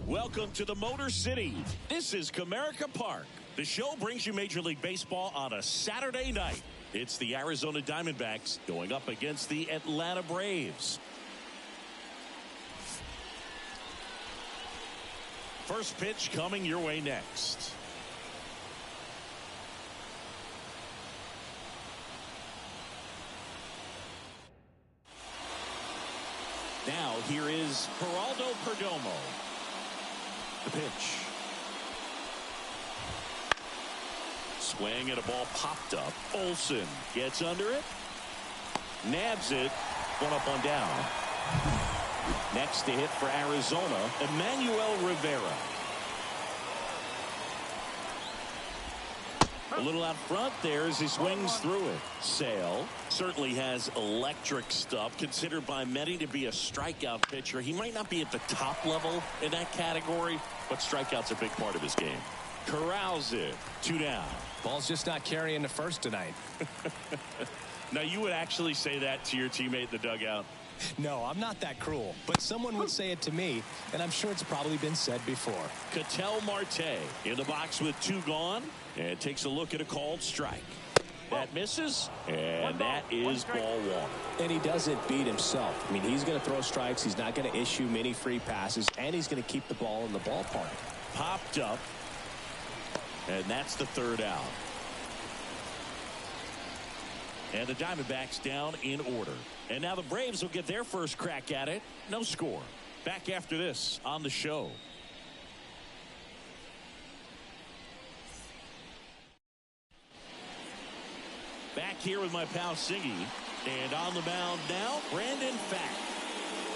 Welcome to the Motor City. This is Comerica Park. The show brings you Major League Baseball on a Saturday night. It's the Arizona Diamondbacks going up against the Atlanta Braves. First pitch coming your way next. Now here is Geraldo Perdomo. The pitch. Swing and a ball popped up. Olsen gets under it. Nabs it. One up, one down. Next to hit for Arizona, Emmanuel Rivera. A little out front there as he swings through it. Sale certainly has electric stuff, considered by many to be a strikeout pitcher. He might not be at the top level in that category, but strikeout's a big part of his game. Corrals it. 2 down. Ball's just not carrying the first tonight. Now, you would actually say that to your teammate in the dugout? No, I'm not that cruel, but someone would say it to me, and I'm sure it's probably been said before. Ketel Marte in the box with 2 gone, and takes a look at a called strike. That misses, and that is ball 1. And he doesn't beat himself. I mean, he's going to throw strikes. He's not going to issue many free passes, and he's going to keep the ball in the ballpark. Popped up, and that's the 3rd out. And the Diamondbacks down in order. And now the Braves will get their first crack at it. No score. Back after this on the show. Back here with my pal Siggy. And on the mound now, Brandon Fack.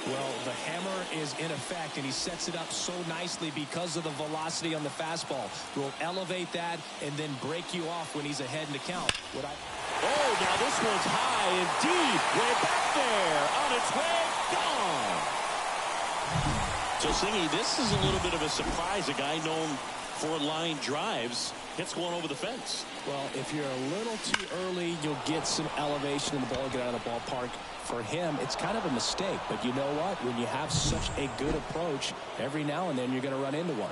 Well, the hammer is in effect, and he sets it up so nicely because of the velocity on the fastball. Will elevate that and then break you off when he's ahead in the count. Oh, now this one's high and deep. Way back there. On its way. Gone. So, Singy, this is a little bit of a surprise. A guy known for line drives hits one over the fence. Well, if you're a little too early, you'll get some elevation in the ball, get out of the ballpark. For him, it's kind of a mistake. But you know what? When you have such a good approach, every now and then you're going to run into one.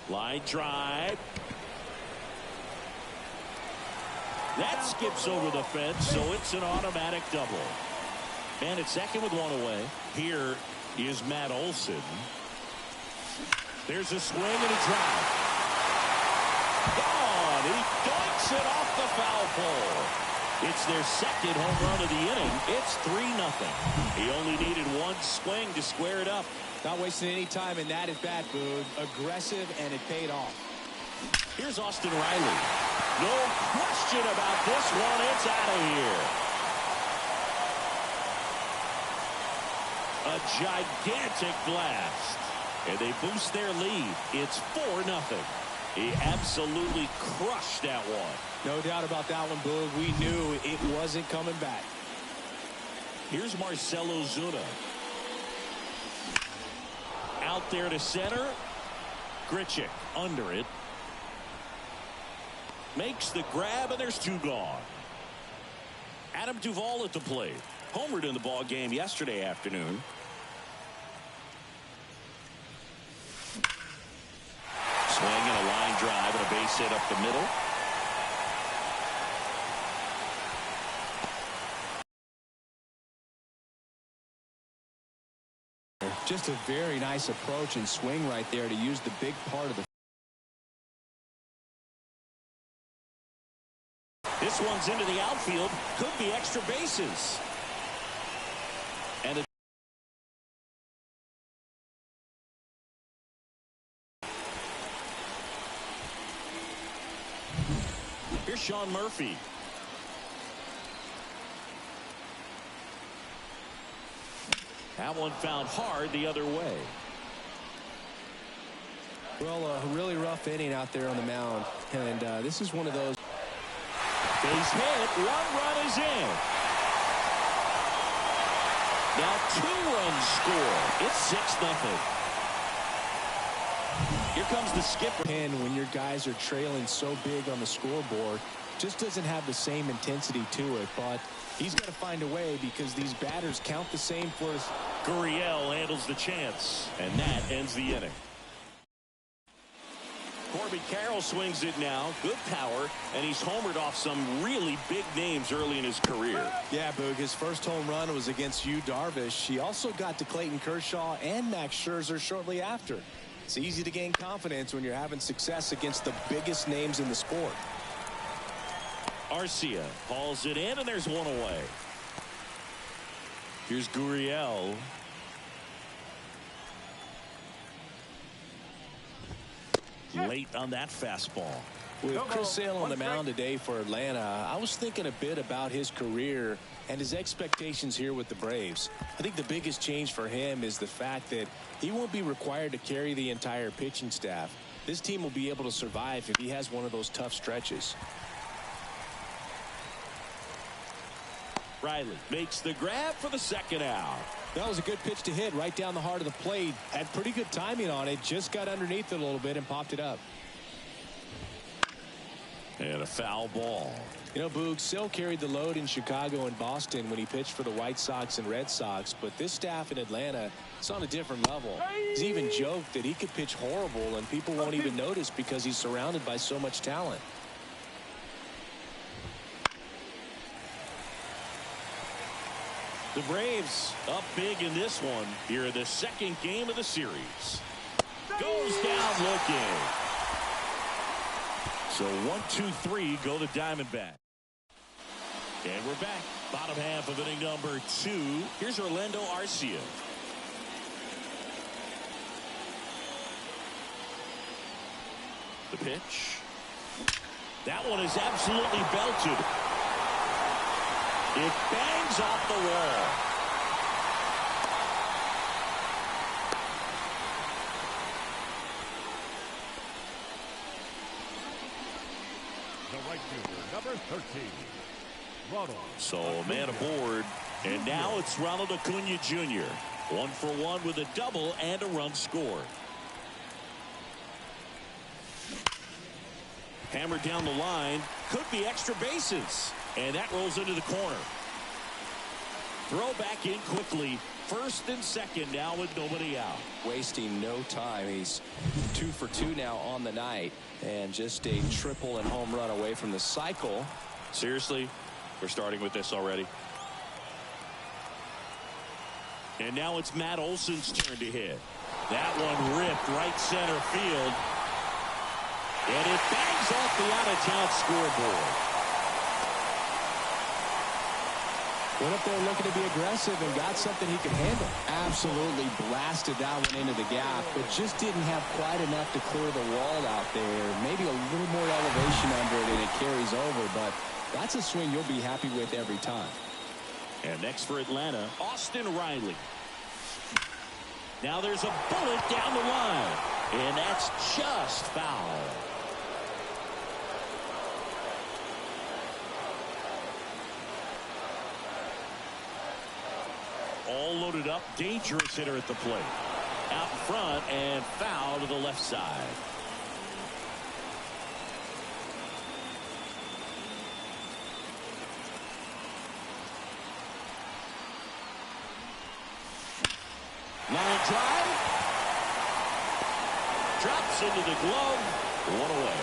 Line drive. That skips over the fence, so it's an automatic double. And at second with 1 away. Here is Matt Olson. There's a swing and a drive. Gone. He doinks it off the foul pole. It's their second home run of the inning. It's 3-0. He only needed 1 swing to square it up. Not wasting any time in that at bat, Boog. Aggressive, and it paid off. Here's Austin Riley. No question about this one. It's out of here. A gigantic blast. And they boost their lead. It's 4-0. He absolutely crushed that one. No doubt about that one, Boog. We knew it wasn't coming back. Here's Marcell Ozuna. Out there to center. Grichuk under it. Makes the grab, and there's 2 gone. Adam Duvall at the plate. Homered in the ball game yesterday afternoon. Swing and a line drive and a base hit up the middle. Just a very nice approach and swing right there to use the big part of the. This one's into the outfield. Could be extra bases. And here's Sean Murphy. That one found hard the other way. Well, a really rough inning out there on the mound. And this is one of those. Base hit. 1 run is in. Now 2 runs score. It's 6-0. Here comes the skipper. And when your guys are trailing so big on the scoreboard, just doesn't have the same intensity to it, but he's got to find a way because these batters count the same for us. Gurriel handles the chance, and that ends the inning. Corbin Carroll swings it now. Good power, and he's homered off some really big names early in his career. Yeah, Boog, his first home run was against Yu Darvish. He also got to Clayton Kershaw and Max Scherzer shortly after. It's easy to gain confidence when you're having success against the biggest names in the sport. Arcia hauls it in, and there's one away. Here's Gurriel. Late on that fastball. With Chris Sale on the mound today for Atlanta, I was thinking a bit about his career and his expectations here with the Braves. I think the biggest change for him is the fact that he won't be required to carry the entire pitching staff. This team will be able to survive if he has one of those tough stretches. Riley makes the grab for the second out. That was a good pitch to hit right down the heart of the plate. Had pretty good timing on it. Just got underneath it a little bit and popped it up. And a foul ball. You know, Boog, Sale carried the load in Chicago and Boston when he pitched for the White Sox and Red Sox. But this staff in Atlanta, it's on a different level. He's even joked that he could pitch horrible and people won't even notice because he's surrounded by so much talent. The Braves up big in this one here in the second game of the series. Goes down looking. So 1, 2, 3 go the Diamondbacks. And we're back. Bottom half of inning number 2. Here's Orlando Arcia. The pitch. That one is absolutely belted. It bangs off the wall. The right fielder, number 13, Ronald. So a man aboard, and now it's Ronald Acuna Jr. 1 for 1 with a double and a run scored. Hammered down the line, could be extra bases. And that rolls into the corner. Throw back in quickly. First and second now with nobody out. Wasting no time. He's 2 for 2 now on the night. And just a triple and home run away from the cycle. Seriously? We're starting with this already. And now it's Matt Olson's turn to hit. That one ripped right center field. And it bangs off the out-of-town scoreboard. Went up there looking to be aggressive and got something he could handle. Absolutely blasted that one into the gap, but just didn't have quite enough to clear the wall out there. Maybe a little more elevation under it and it carries over, but that's a swing you'll be happy with every time. And next for Atlanta, Austin Riley. Now there's a bullet down the line, and that's just foul. All loaded up, dangerous hitter at the plate. Out in front and foul to the left side. Line drive. Drops into the glove. One away.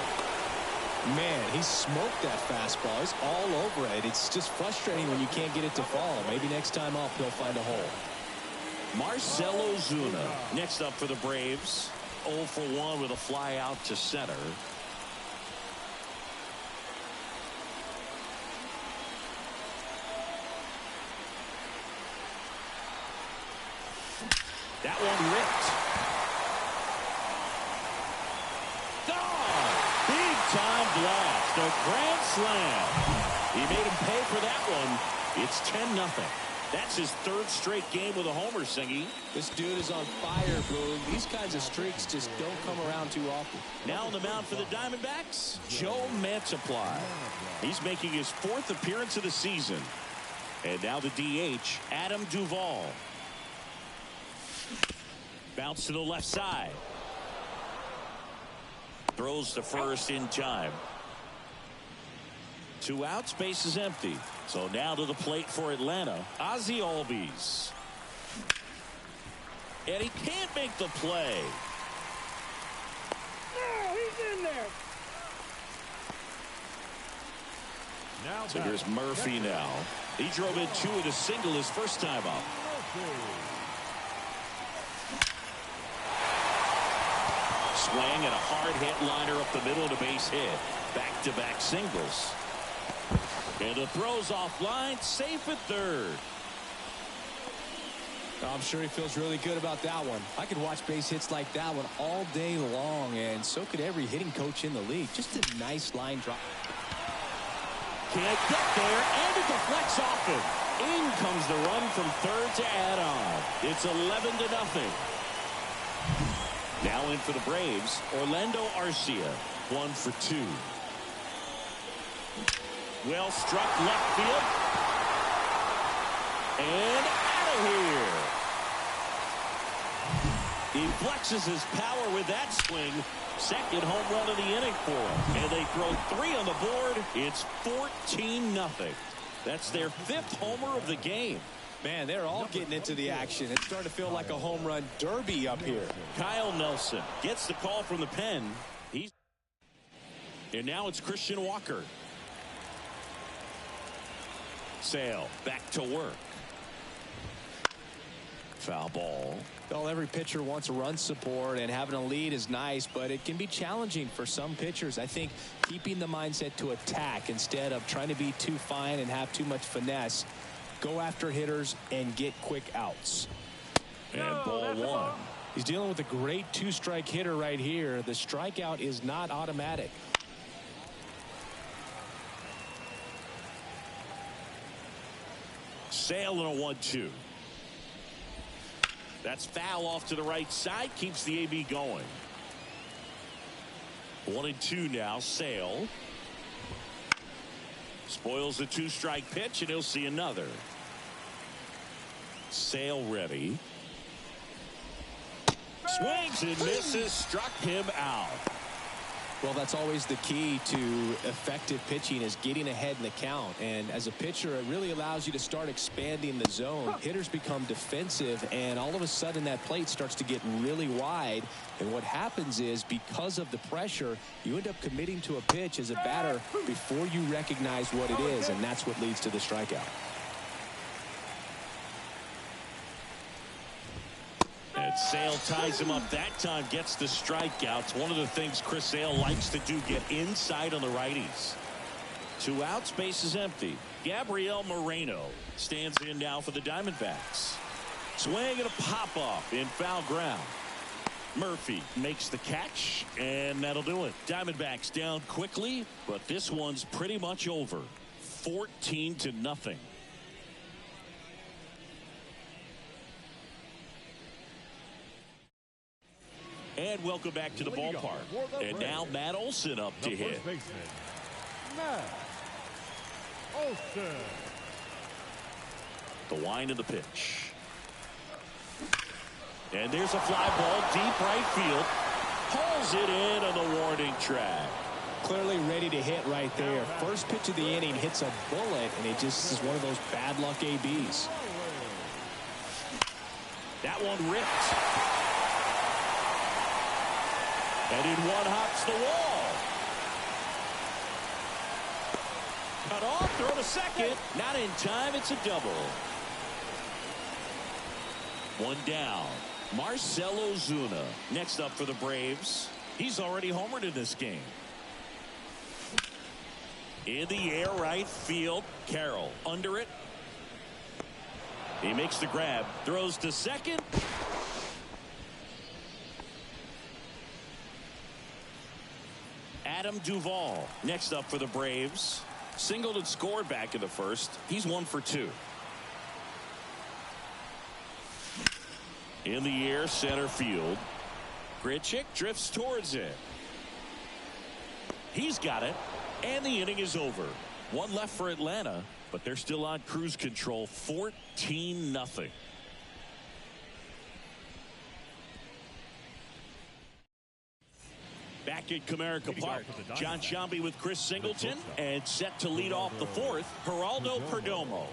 Man, he smoked that fastball. He's all over it. It's just frustrating when you can't get it to fall. Maybe next time up he'll find a hole. Marcell Ozuna next up for the Braves. 0 for 1 with a fly out to center. That one ripped. Time blast, a grand slam. He made him pay for that one. It's 10-0. That's his 3rd straight game with a homer, Singy. This dude is on fire, Boog. These kinds of streaks just don't come around too often. Now on the mound for the Diamondbacks, Joe Mantiply. He's making his 4th appearance of the season. And now the DH, Adam Duvall. Bounce to the left side. Throws to first in time. 2 outs, base is empty. So now to the plate for Atlanta, Ozzie Albies. And he can't make the play. No, he's in there. Now So here's Murphy now. He drove in 2 with a single his first time up. Swing and a hard hit liner up the middle of the base hit. Back-to-back singles. And the throw's offline, safe at third. I'm sure he feels really good about that one. I could watch base hits like that one all day long, and so could every hitting coach in the league. Just a nice line drop. Can't get there, and it deflects off him. In comes the run from third to add on. It's 11-0. Now in for the Braves, Orlando Arcia, 1 for 2. Well struck left field. And out of here. He flexes his power with that swing. Second home run of the inning for him. And they throw 3 on the board. It's 14-0. That's their 5th homer of the game. Man, they're all getting into the action. It's starting to feel like a home run derby up here. Kyle Nelson gets the call from the pen. And now it's Christian Walker. Sale back to work. Foul ball. Well, every pitcher wants run support, and having a lead is nice, but it can be challenging for some pitchers. I think keeping the mindset to attack instead of trying to be too fine and have too much finesse. Go after hitters and get quick outs. And ball 1. He's dealing with a great 2-strike hitter right here. The strikeout is not automatic. Sale and a 1-2. That's foul off to the right side. Keeps the AB going. 1-2 now. Sale. Spoils the 2-strike pitch, and he'll see another. Sale ready. Swings and misses. Struck him out. Well, that's always the key to effective pitching, is getting ahead in the count. And as a pitcher, it really allows you to start expanding the zone. Hitters become defensive, and all of a sudden that plate starts to get really wide. And what happens is, because of the pressure, you end up committing to a pitch as a batter before you recognize what it is, and that's what leads to the strikeout. And Sale ties him up that time, gets the strikeout. It's one of the things Chris Sale likes to do, get inside on the righties. 2 outs, base is empty. Gabriel Moreno stands in now for the Diamondbacks. Swing and a pop-off in foul ground. Murphy makes the catch, and that'll do it. Diamondbacks down quickly, but this one's pretty much over. 14-0. And welcome back to the ballpark. And now Matt Olson up to hit. Matt Olson. The wind of the pitch. And there's a fly ball deep right field. Pulls it in on the warning track. Clearly ready to hit right there. First pitch of the inning hits a bullet, and it just is one of those bad luck ABs. That one ripped. And in one hops the wall. Cut off, throw to second. Not in time, it's a double. 1 down. Marcell Ozuna next up for the Braves. He's already homered in this game. In the air, right field. Carroll under it. He makes the grab, throws to second. Adam Duvall next up for the Braves. Singled and scored back in the first. He's 1 for 2. In the air, center field. Grichuk drifts towards it. He's got it, and the inning is over. 1 left for Atlanta, but they're still on cruise control. 14-0. Back back at Comerica Park. John Sciambi with Chris Singleton, and set to lead off the fourth, Geraldo Perdomo.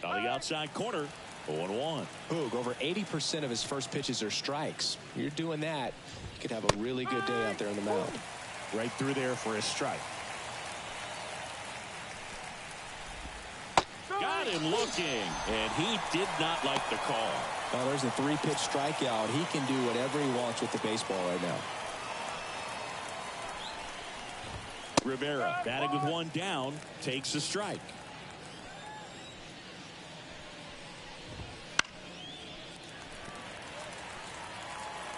On the outside corner, 0-1. Boog, over 80% of his first pitches are strikes. You're doing that, you could have a really good day out there on the mound. Right through there for a strike. Got him looking, and he did not like the call. Well, there's a 3-pitch strikeout. He can do whatever he wants with the baseball right now. Rivera, batting with one down, takes a strike.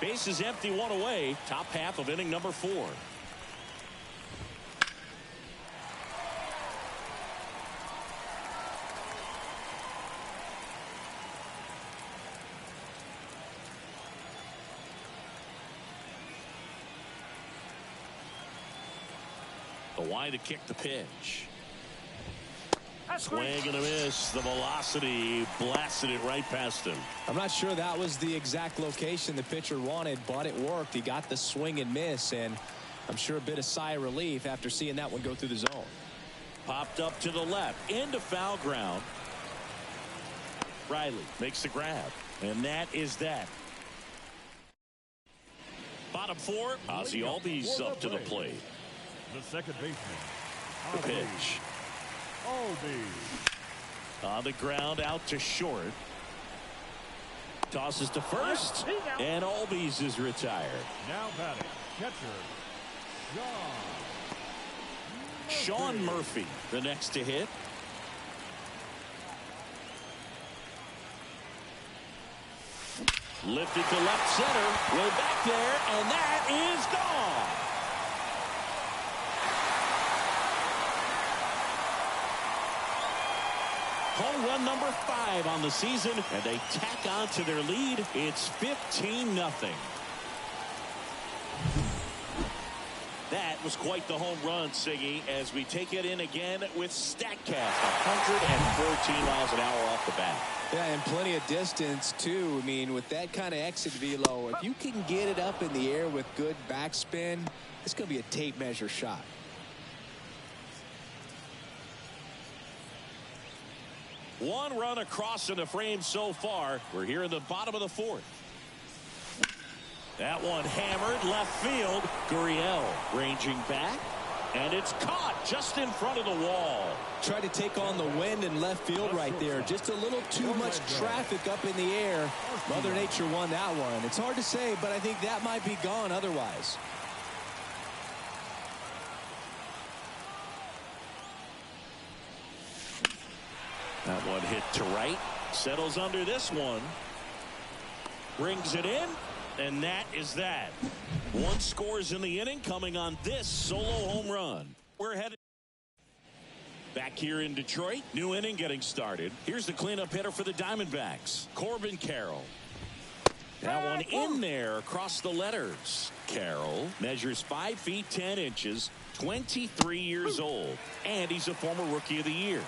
Base is empty, one away. Top half of inning number 4. The wide to kick the pitch. Swing and a miss. The velocity blasted it right past him. I'm not sure that was the exact location the pitcher wanted, but it worked. He got the swing and miss, and I'm sure a bit of sigh of relief after seeing that one go through the zone. Popped up to the left into foul ground. Riley makes the grab, and that is that. Bottom 4, Ozzie Albies up to the plate. The second baseman. The pitch. On the ground, out to short. Tosses to first, and Albies is retired. Now batting, catcher, Sean Murphy, the next to hit. Lifted to left center, way back there, and that is gone. Home run number 5 on the season, and they tack on to their lead. It's 15-0. That was quite the home run, Siggy, as we take it in again with StatCast. 114 miles an hour off the bat. Yeah, and plenty of distance, too. I mean, with that kind of exit velo, if you can get it up in the air with good backspin, it's going to be a tape measure shot. One run across in the frame so far. We're here in the bottom of the 4th. That one hammered left field. Gurriel ranging back, and it's caught just in front of the wall. Tried to take on the wind in left field right there. Just a little too much traffic up in the air. Mother Nature won that one. It's hard to say, but I think that might be gone otherwise. That one hit to right. Settles under this one. Brings it in. And that is that. 1 scores in the inning coming on this solo home run. We're headed back here in Detroit. New inning getting started. Here's the cleanup hitter for the Diamondbacks, Corbin Carroll. That one in there across the letters. Carroll measures 5 feet 10 inches, 23 years old, and he's a former Rookie of the Year.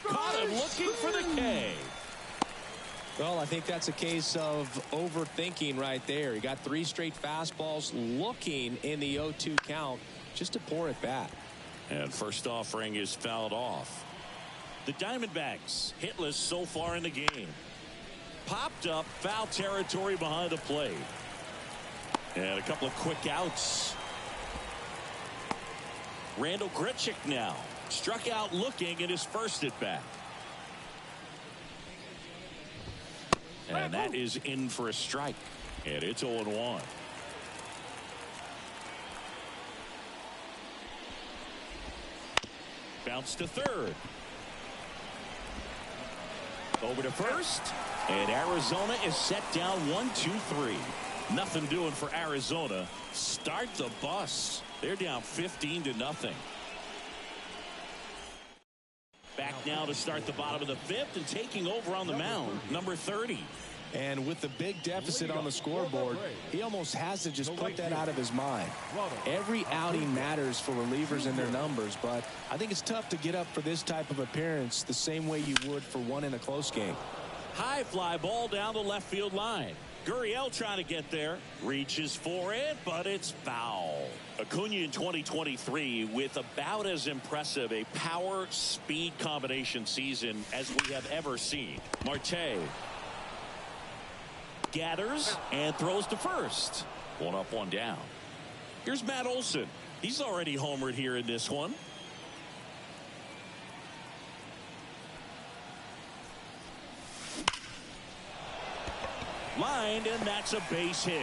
Caught him looking for the K. Well, I think that's a case of overthinking right there. He got 3 straight fastballs looking in the 0-2 count just to pour it back. And first offering is fouled off. The Diamondbacks hitless so far in the game. Popped up foul territory behind the plate. And a couple of quick outs. Randall Grichuk now struck out looking at his first at bat. And that is in for a strike. And it's 0-1. Bounce to third. Over to first. And Arizona is set down 1-2-3. Nothing doing for Arizona. Start the bus. They're down 15-0. Back now to start the bottom of the 5th, and taking over on the mound, number 30. And with the big deficit on the scoreboard, he almost has to just put that out of his mind. Every outing matters for relievers and their numbers, but I think it's tough to get up for this type of appearance the same way you would for one in a close game. High fly ball down the left field line. Gurriel trying to get there. Reaches for it, but it's foul. Acuna in 2023 with about as impressive a power-speed combination season as we have ever seen. Marte gathers and throws to first. One up, one down. Here's Matt Olson. He's already homered here in this one. Lined, and that's a base hit.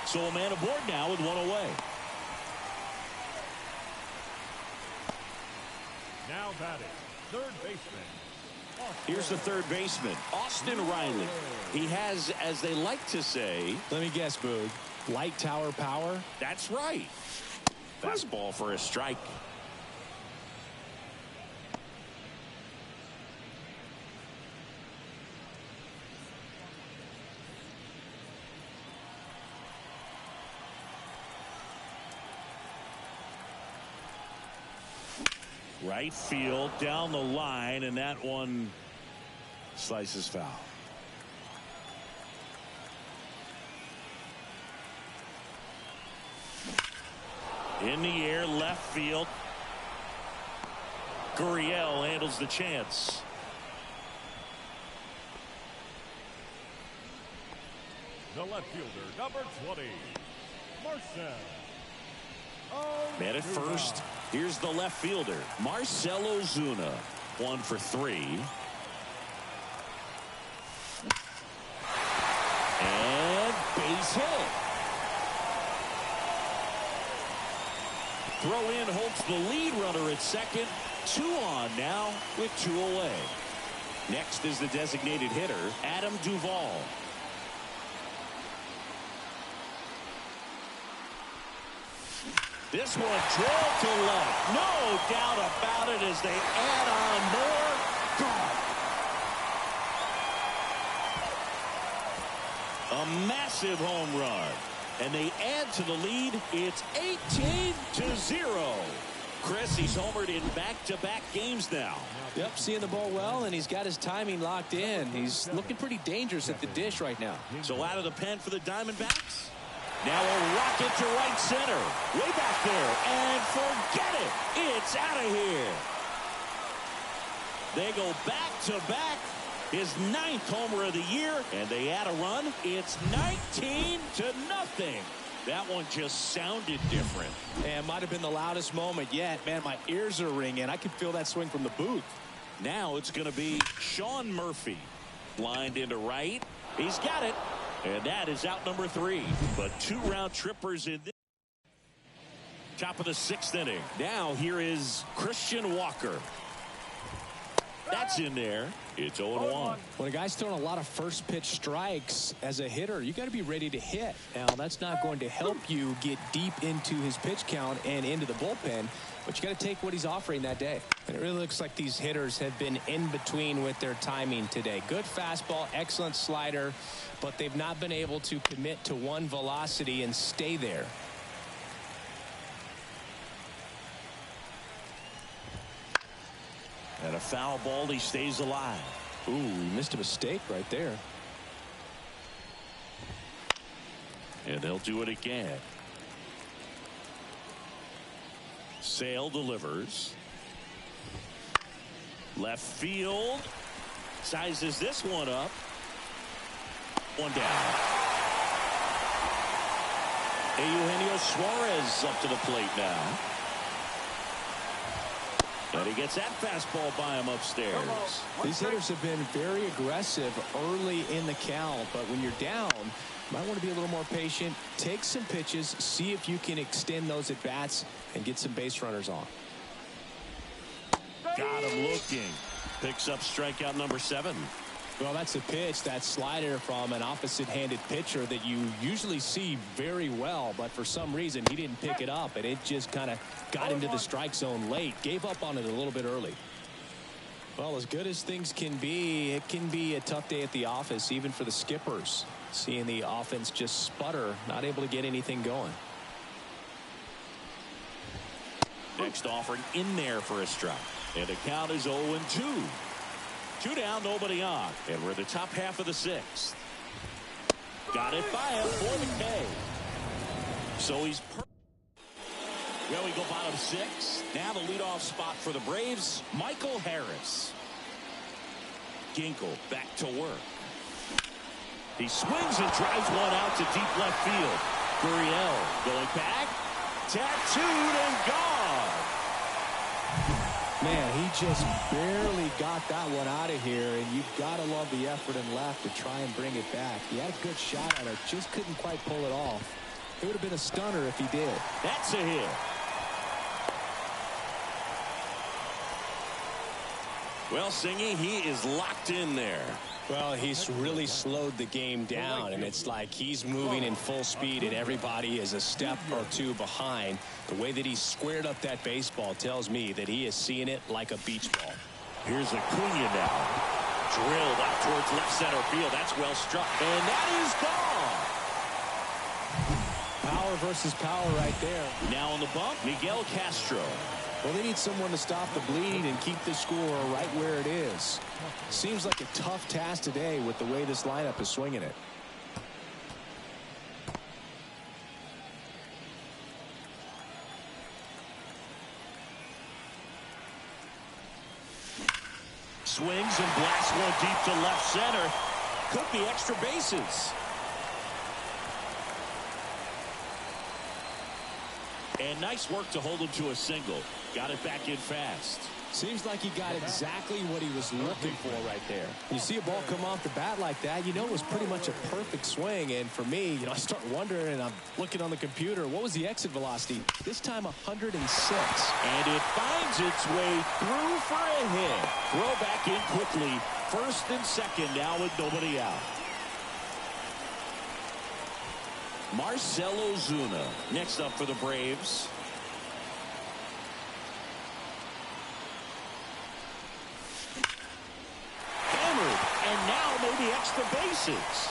So a man aboard now with one away. Now batting, third baseman. Here's the third baseman, Austin Riley. He has, as they like to say, let me guess, Boog, light tower power. That's right. Fastball for a strike. Right field down the line, and that one slices foul. In the air, left field. Gurriel handles the chance. The left fielder, number 20, Marcell. Man at first. Here's the left fielder, Marcell Ozuna. 1 for 3. And base hit. Throw in holds the lead runner at second. 2 on now with 2 away. Next is the designated hitter, Adam Duvall. This one drilled to left. No doubt about it as they add on more. Gone. A massive home run. And they add to the lead. It's 18-0. Chris, he's homered in back-to-back games now. Yep, seeing the ball well, and he's got his timing locked in. He's looking pretty dangerous at the dish right now. So out of the pen for the Diamondbacks. Now a rocket to right center. Way back there. And forget it. It's out of here. They go back-to-back. His 9th homer of the year. And they add a run. It's 19-0. That one just sounded different. And might have been the loudest moment yet. Man, my ears are ringing. I can feel that swing from the booth. Now it's going to be Sean Murphy. Lined into right. He's got it. And that is out number 3. But 2 round trippers in this. Top of the 6th inning. Now here is Christian Walker. That's in there. It's 0-1. When a guy's throwing a lot of first pitch strikes as a hitter, you got to be ready to hit. Now, that's not going to help you get deep into his pitch count and into the bullpen, but you got to take what he's offering that day. And it really looks like these hitters have been in between with their timing today. Good fastball, excellent slider, but they've not been able to commit to one velocity and stay there. And a foul ball, he stays alive. Ooh, he missed a mistake right there. And they'll do it again. Sale delivers. Left field. Sizes this one up. One down. Eugenio Suarez up to the plate now. And he gets that fastball by him upstairs. These hitters have been very aggressive early in the count, but when you're down, you might want to be a little more patient. Take some pitches, see if you can extend those at bats and get some base runners on. Got him looking. Picks up strikeout number 7. Well, that's a pitch, that slider from an opposite-handed pitcher that you usually see very well, but for some reason he didn't pick it up, and it just kind of got into the strike zone late. Gave up on it a little bit early. Well, as good as things can be, it can be a tough day at the office, even for the skippers. Seeing the offense just sputter, not able to get anything going. Next offering in there for a strike. And the count is 0-2. Two down, nobody on. And we're in the top half of the sixth. Got it by him for the K. So he's well, we go bottom six. Now the leadoff spot for the Braves, Michael Harris. Ginkel back to work. He swings and drives one out to deep left field. Gurriel going back. Tattooed and gone. Man, he just barely got that one out of here, and you've got to love the effort in left to try and bring it back. He had a good shot at it, just couldn't quite pull it off. It would have been a stunner if he did. That's a hit. Well, Singy, he is locked in there. Well, he's really slowed the game down, and it's like he's moving in full speed, and everybody is a step or two behind. The way that he squared up that baseball tells me that he is seeing it like a beach ball. Here's Acuna now. Drilled out towards left center field. That's well struck. And that is gone. Power versus power right there. Now on the bump, Miguel Castro. Well, they need someone to stop the bleed and keep the score right where it is. Seems like a tough task today with the way this lineup is swinging it. Swings and blasts one deep to left center. Could be extra bases. And nice work to hold him to a single. Got it back in fast. Seems like he got exactly what he was looking for right there. You see a ball come off the bat like that, you know it was pretty much a perfect swing. And for me, I start wondering, and I'm looking on the computer, what was the exit velocity? This time 106. And it finds its way through for a hit. Throw back in quickly. First and second now with nobody out. Marcell Ozuna next up for the Braves. Hammered, and now maybe extra bases.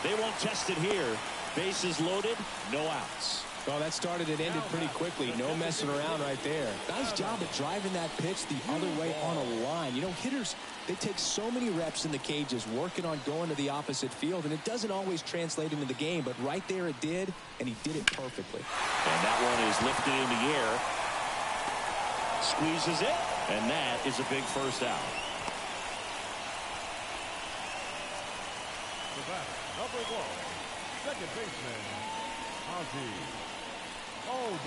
They won't test it here. Bases loaded, no outs. Well, that started and ended pretty quickly. No messing around right there. Nice job of driving that pitch the other way on a line. Hitters, they take so many reps in the cages working on going to the opposite field, and it doesn't always translate into the game, but right there it did, and he did it perfectly. And that one is lifted in the air. Squeezes it, and that is a big first out. The batter, number 1, second baseman, Ozzie.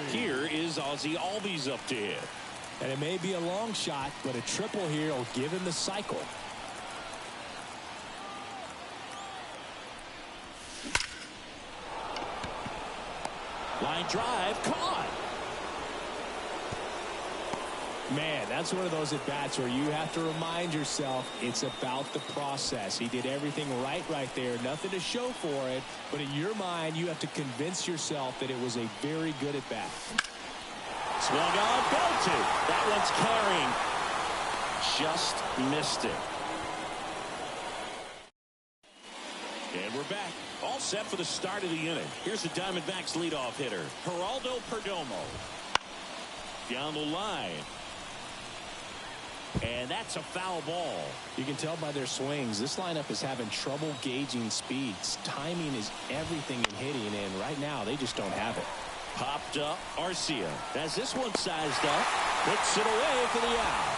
Here is Ozzie Albies up to hit. And it may be a long shot, but a triple here will give him the cycle. Line drive, caught. Man, that's one of those at-bats where you have to remind yourself it's about the process. He did everything right there. Nothing to show for it, but in your mind, you have to convince yourself that it was a very good at-bat. Swung on, belted. That one's carrying. Just missed it. And we're back. All set for the start of the inning. Here's the Diamondbacks leadoff hitter, Geraldo Perdomo. Down the line. And that's a foul ball. You can tell by their swings, this lineup is having trouble gauging speeds. Timing is everything in hitting, and right now they just don't have it. Popped up, Arcia has this one sized up, puts it away for the out.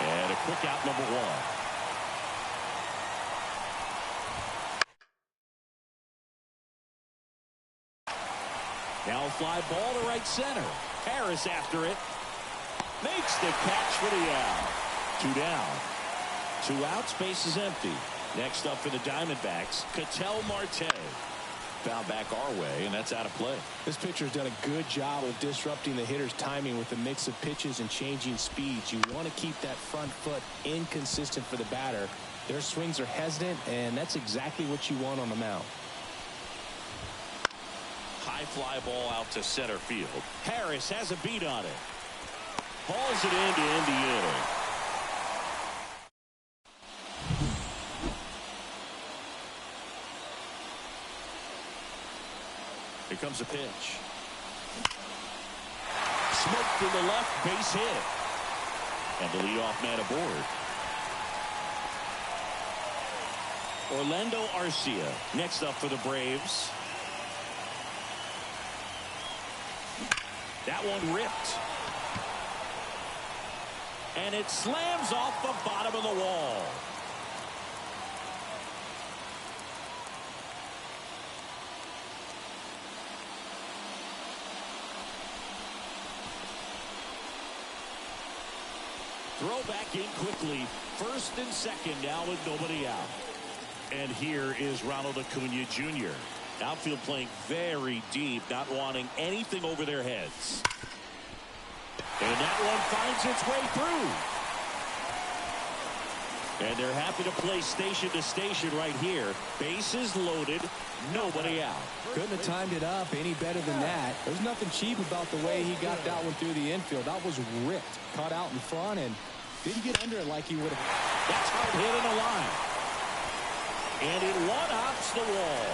And a quick out, number 1. Now a fly ball to right center. Harris after it. Makes the catch for the out. 2 down. 2 outs, base is empty. Next up for the Diamondbacks, Ketel Marte. Foul back our way, and that's out of play. This pitcher's done a good job of disrupting the hitter's timing with a mix of pitches and changing speeds. You want to keep that front foot inconsistent for the batter. Their swings are hesitant, and that's exactly what you want on the mound. High fly ball out to center field. Harris has a beat on it. Hauls it in to end the inning. Here comes a pitch. Smoked to the left, base hit. And the leadoff man aboard. Orlando Arcia next up for the Braves. That one ripped. And it slams off the bottom of the wall. Throw back in quickly. First and second now with nobody out. And here is Ronald Acuna Jr. Outfield playing very deep, not wanting anything over their heads. And that one finds its way through. And they're happy to play station to station right here. Bases loaded, nobody out. Couldn't have timed it up any better than that. There's nothing cheap about the way he got that one through the infield. That was ripped. Caught out in front and didn't get under it like he would have. That's hard hit in the line. And it one-hops the wall.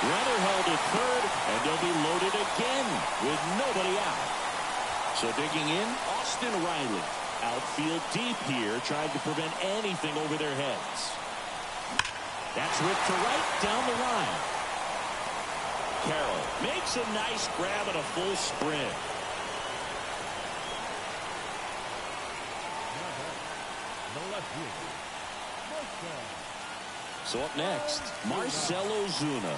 Runner held at third, and they'll be loaded again with nobody out. So digging in, Austin Riley. Outfield deep here, trying to prevent anything over their heads. That's ripped to right down the line. Carroll makes a nice grab and a full sprint. So up next, Marcell Ozuna.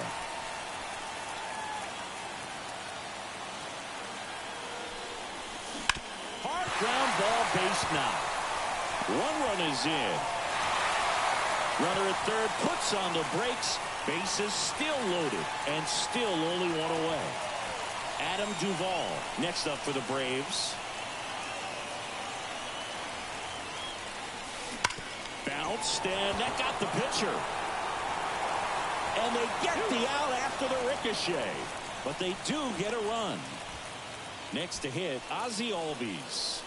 Hard ground ball, base knock. One run is in. Runner at third puts on the brakes. Bases still loaded and still only one away. Adam Duvall next up for the Braves. Bounced, and that got the pitcher. And they get the out after the ricochet. But they do get a run. Next to hit, Ozzie Albies.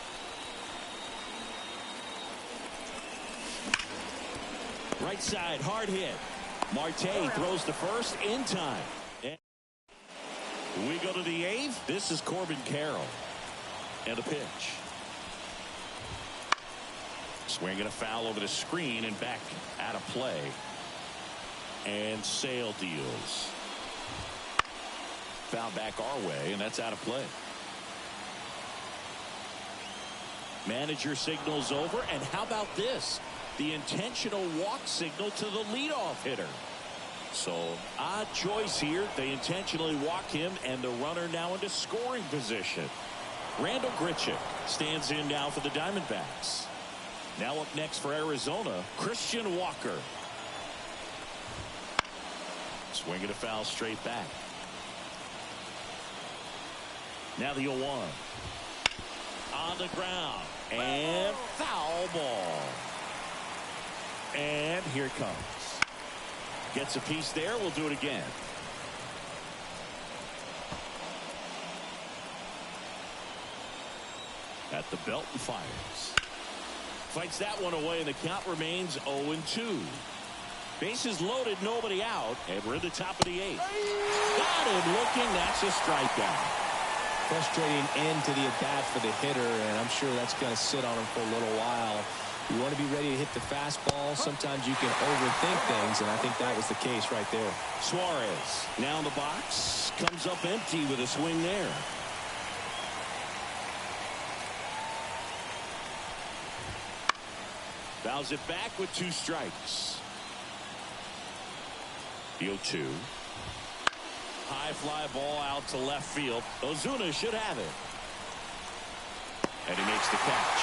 Right side, hard hit. Marte throws to first in time. And we go to the eighth. This is Corbin Carroll. And a pitch. Swinging a foul over the screen and back out of play. And Sale deals. Foul back our way, and that's out of play. Manager signals over, and how about this? The intentional walk signal to the leadoff hitter. So odd choice here. They intentionally walk him, and the runner now into scoring position. Randall Grichuk stands in now for the Diamondbacks. Now up next for Arizona, Christian Walker. Swinging a foul straight back. Now the 0-1. On the ground. And foul ball. And here it comes. Gets a piece there. We'll do it again. At the belt and fires. Fights that one away, and the count remains 0-2. Bases loaded, nobody out, and we're at the top of the eighth. Got him looking. That's a strikeout. Frustrating end to the at-bat for the hitter, and I'm sure that's going to sit on him for a little while. You want to be ready to hit the fastball. Sometimes you can overthink things, and I think that was the case right there. Suarez now in the box. Comes up empty with a swing there. Fouls it back with 2 strikes. The 0-2. High fly ball out to left field. Ozuna should have it. And he makes the catch.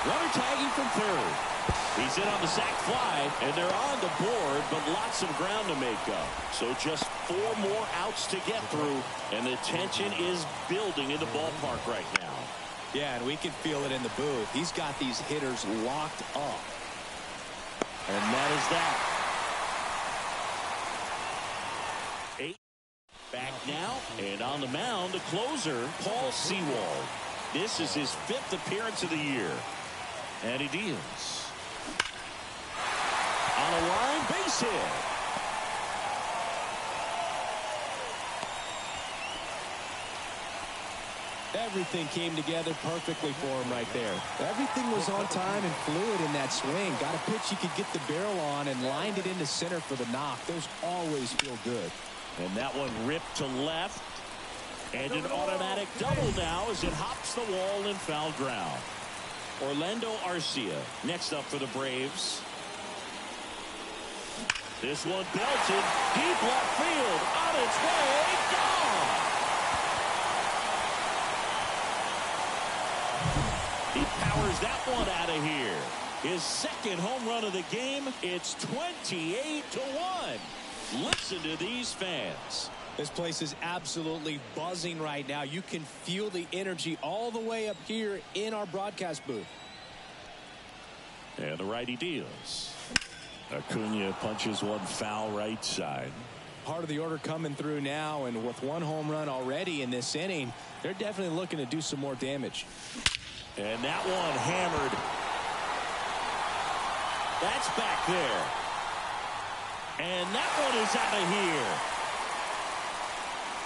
Runner tagging from third. He's in on the sac fly, and they're on the board, but lots of ground to make up. So just 4 more outs to get through, and the tension is building in the ballpark right now. Yeah, and we can feel it in the booth. He's got these hitters locked up. And that is that. 8 back now, and on the mound, the closer, Paul Sewald. This is his 5th appearance of the year. And he deals. On a line, base hit. Everything came together perfectly for him right there. Everything was on time and fluid in that swing. Got a pitch you could get the barrel on and lined it into center for the knock. Those always feel good. And that one ripped to left. And an automatic double now as it hops the wall in foul ground. Orlando Arcia next up for the Braves. This one belted deep left field. On its way. Gone. He powers that one out of here. His second home run of the game. It's 28-1. Listen to these fans. This place is absolutely buzzing right now. You can feel the energy all the way up here in our broadcast booth. And the righty deals. Acuna punches one foul right side. Part of the order coming through now, and with one home run already in this inning, they're definitely looking to do some more damage. And that one hammered. That's back there. And that one is out of here.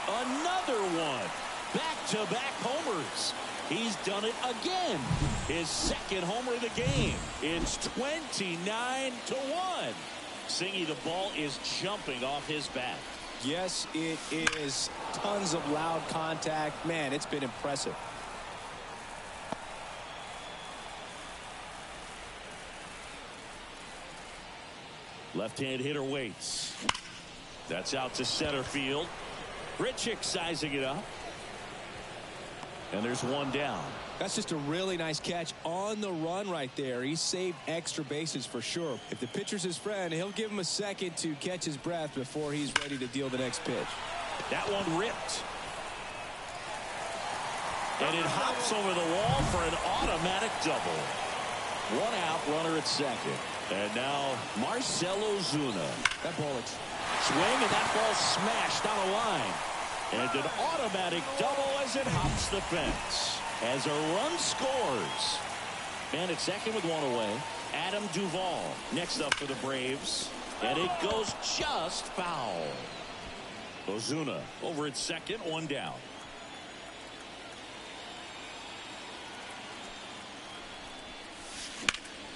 Another one. Back-to-back homers. He's done it again. His second homer of the game. It's 29-1. Singy, the ball is jumping off his bat. Yes, it is. Tons of loud contact. Man, it's been impressive. Left-hand hitter waits. That's out to center field. Richick sizing it up. And there's one down. That's just a really nice catch on the run right there. He saved extra bases for sure. If the pitcher's his friend, he'll give him a second to catch his breath before he's ready to deal the next pitch. That one ripped. And it hops over the wall for an automatic double. One out, runner at second. And now Marcell Ozuna. That ball is swing, and that ball smashed down a line. And an automatic double as it hops the fence. As a run scores. Man at second with one away. Adam Duvall next up for the Braves. And it goes just foul. Ozuna over at second, one down.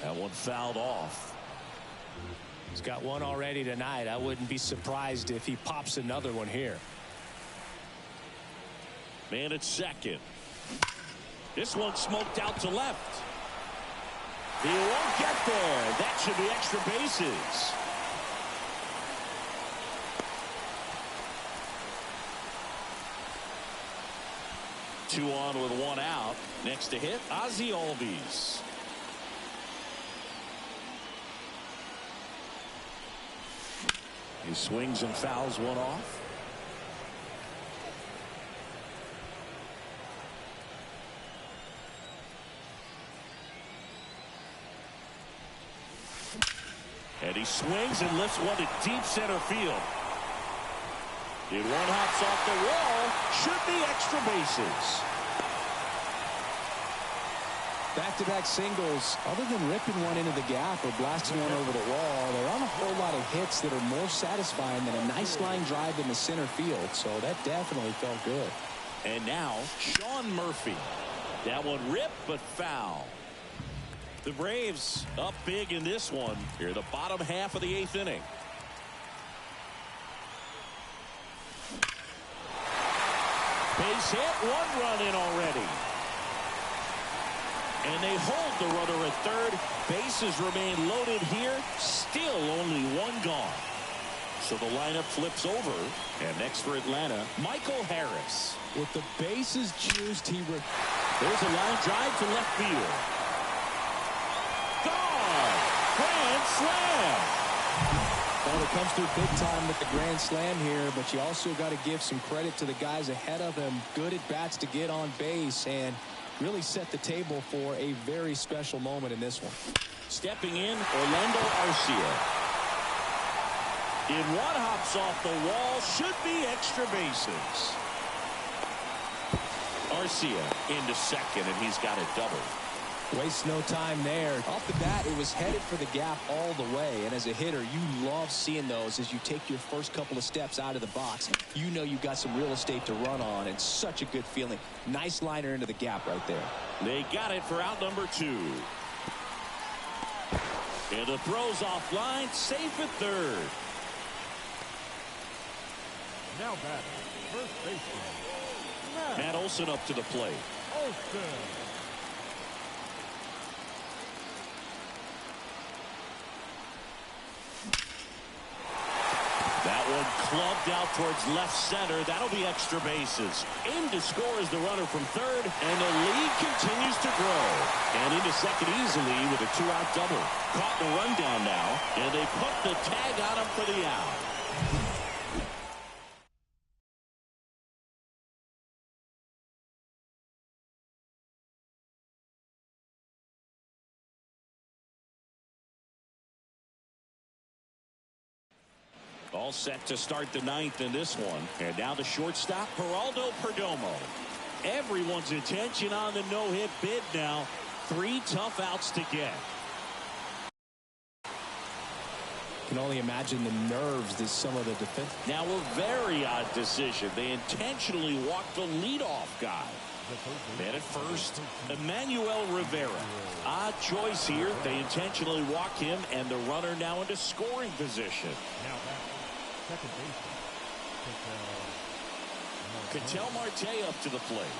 That one fouled off. He's got one already tonight. I wouldn't be surprised if he pops another one here. Man at second. This one smoked out to left. He won't get there. That should be extra bases. Two on with one out. Next to hit, Ozzie Albies. He swings and fouls one off. And he swings and lifts one to deep center field. It one hops off the wall. Should be extra bases. Back-to-back singles. Other than ripping one into the gap or blasting one over the wall, there aren't a whole lot of hits that are more satisfying than a nice line drive in the center field. So that definitely felt good. And now Sean Murphy. That one ripped but foul. The Braves up big in this one. Here, the bottom half of the eighth inning. Base hit, one run in already. And they hold the runner at third. Bases remain loaded here. Still only one gone. So the lineup flips over. And next for Atlanta, Michael Harris. With the bases juiced, there's a line drive to left field. Gone! Grand slam! Well, it comes through big time with the grand slam here, but you also got to give some credit to the guys ahead of him. Good at bats to get on base and really set the table for a very special moment in this one. Stepping in, Orlando Arcia. In one hops off the wall, should be extra bases. Arcia into second, and he's got a double. Waste no time there. Off the bat, it was headed for the gap all the way. And as a hitter, you love seeing those as you take your first couple of steps out of the box. You know you've got some real estate to run on, and such a good feeling. Nice liner into the gap right there. They got it for out number 2. And the throw's offline, safe at third. Now batting, first baseman, Matt Olson up to the plate. Olson. That one clubbed out towards left center. That'll be extra bases. In to score is the runner from third, and the lead continues to grow. And into second easily with a 2-out double. Caught the rundown now, and they put the tag on him for the out. All set to start the 9th in this one. And now the shortstop, Geraldo Perdomo. Everyone's attention on the no-hit bid now. 3 tough outs to get. Can only imagine the nerves that some of the defense. Now a very odd decision. They intentionally walked the leadoff guy. And at first, Emmanuel Rivera. Odd choice here. They intentionally walk him, and the runner now into scoring position. Now batting, second baseman, Ketel Marte up to the plate.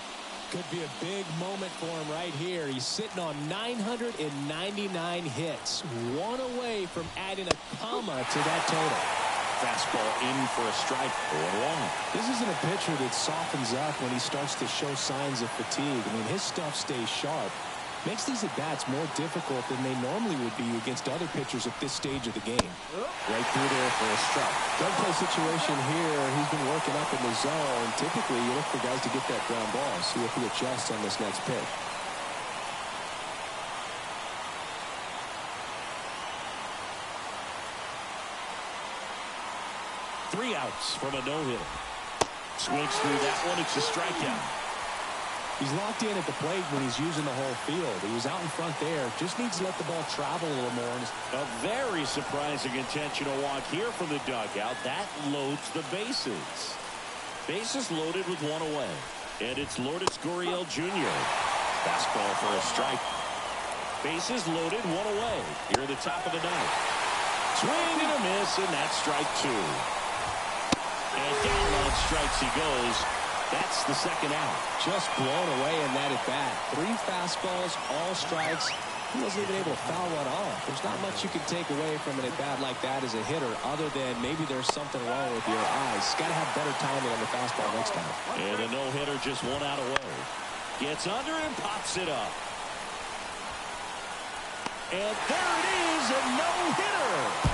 Could be a big moment for him right here. He's sitting on 999 hits. One away from adding a comma to that total. Fastball in for a strike. 0-1. This isn't a pitcher that softens up when he starts to show signs of fatigue. I mean, his stuff stays sharp. Makes these at-bats more difficult than they normally would be against other pitchers at this stage of the game. Right through there for a strike. Gun play situation here. He's been working up in the zone. Typically, you look for guys to get that ground ball. See if he adjusts on this next pitch. Three outs from a no-hitter. Swings through that one. It's a strikeout. He's locked in at the plate when he's using the whole field. He was out in front there. Just needs to let the ball travel a little more. A very surprising intentional walk here from the dugout. That loads the bases. Bases loaded with one away. And it's Lourdes Gurriel Jr. Fastball for a strike. Bases loaded, one away. Here at the top of the 9th. Swing and a miss, and that's strike 2. And down on strikes he goes. That's the second out. Just blown away in that at-bat. 3 fastballs, all strikes. He wasn't even able to foul one off. There's not much you can take away from an at-bat like that as a hitter other than maybe there's something wrong with your eyes. Got to have better timing on the fastball next time. And a no-hitter just 1 out away. Gets under and pops it up. And there it is, a no-hitter.